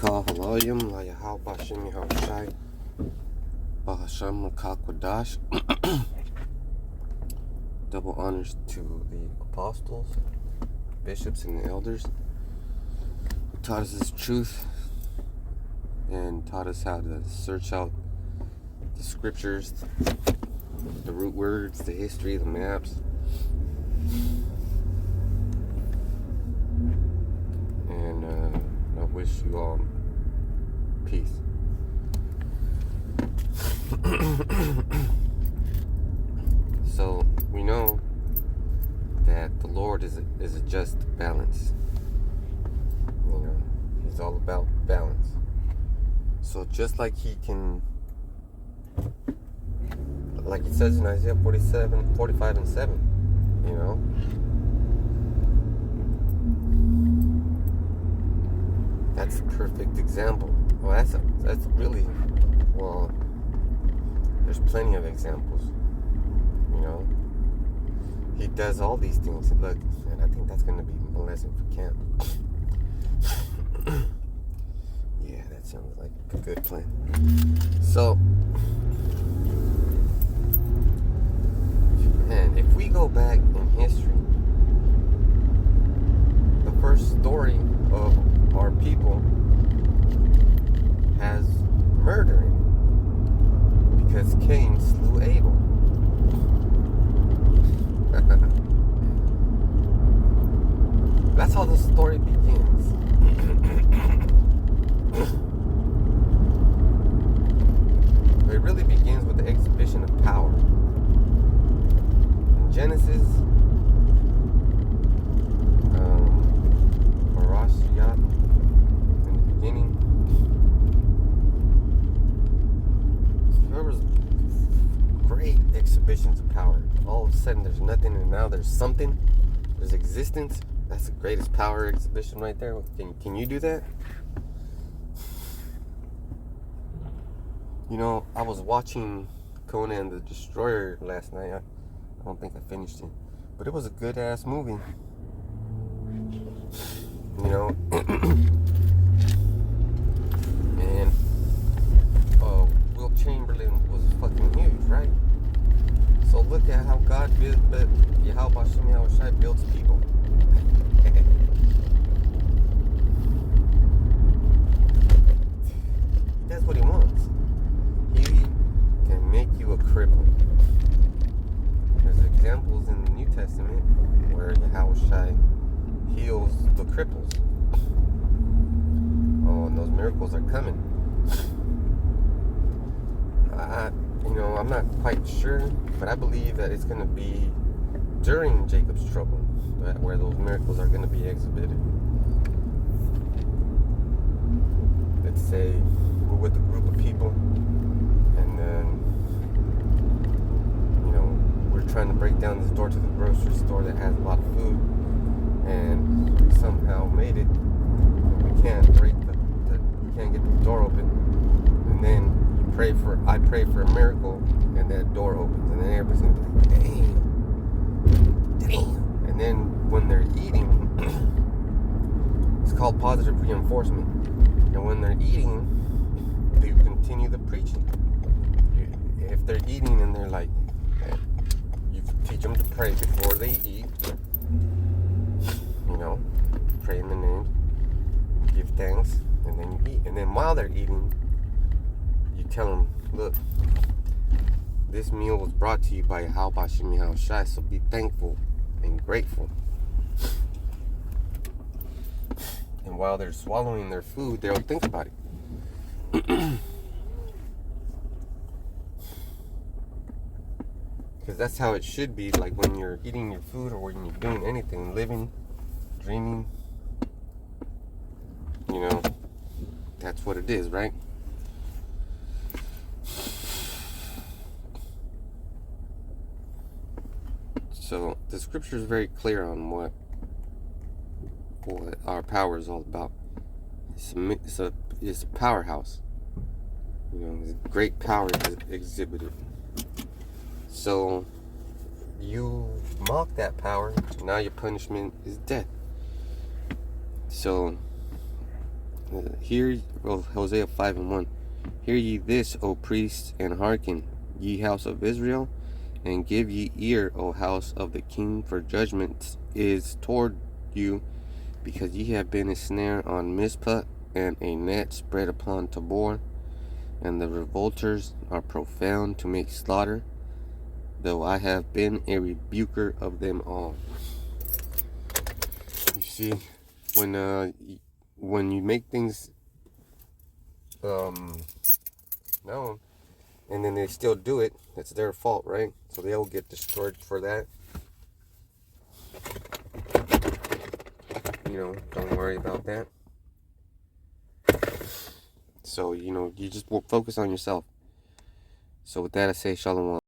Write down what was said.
Kal Halayim Layahal Bashim Yahushai Bahasham Kakwadash. Double honors to the apostles, bishops, and the elders who taught us this truth and taught us how to search out the scriptures, the root words, the history, the maps. And I wish you all peace. So we know that the Lord is a just balance. You know, He's all about balance. So just like He can, like it says in Isaiah 45 and 7, you know, that's a perfect example. Well, that's really, well, there's plenty of examples, you know. He does all these things. Look, and I think that's going to be a lesson for camp. Yeah, that sounds like a good plan. So, man, if we go back in history, the first story of our people has murder in it because Cain slew Abel. That's how the story begins. It really begins with the exhibition of power. In Genesis, Marashiyat, in the beginning, there was great exhibitions of power. All of a sudden there's nothing and now there's something. There's existence. That's the greatest power exhibition right there. Can you do that? You know, I was watching Conan the Destroyer last night. I don't think I finished it, but it was a good ass movie. You know, and Will Chamberlain was fucking huge, right? So look at how God builds people. That's what He wants. He can make you a cripple. There's examples in the New Testament where Yahushua heals the cripples. Oh, and those miracles are coming. I'm not quite sure, but I believe that it's going to be during Jacob's trouble where those miracles are going to be exhibited. Let's say we're with a group of people, and then, we're trying to break down this door to the grocery store that has a lot of food, and we somehow made it, but we can't get the door open, and then I pray for a miracle, and that door opens, and then everybody's gonna be like, damn. And then when they're eating, it's called positive reinforcement. And when they're eating, they continue the preaching. If they're eating and they're like, you teach them to pray before they eat. Pray in the name, give thanks, and then you eat. And then while they're eating, you tell them, look, this meal was brought to you by Yahweh Shem Yahushai, so be thankful and grateful. And while they're swallowing their food, they'll think about it. Because that's how it should be, like when you're eating your food or when you're doing anything, living, dreaming, that's what it is, right? So the scripture is very clear on what our power is all about. It's a powerhouse. Great power is exhibited. So you mock that power, now your punishment is death. So Hear, Hosea 5:1. Hear ye this, O priests, and hearken, ye house of Israel, and give ye ear, O house of the king, for judgment is toward you, because ye have been a snare on Mizpah, and a net spread upon Tabor, and the revolters are profound to make slaughter, though I have been a rebuker of them all. You see, when you make things known, and then they still do it, it's their fault, right? So they'll get destroyed for that. Don't worry about that. So, you just focus on yourself. So with that, I say shalom.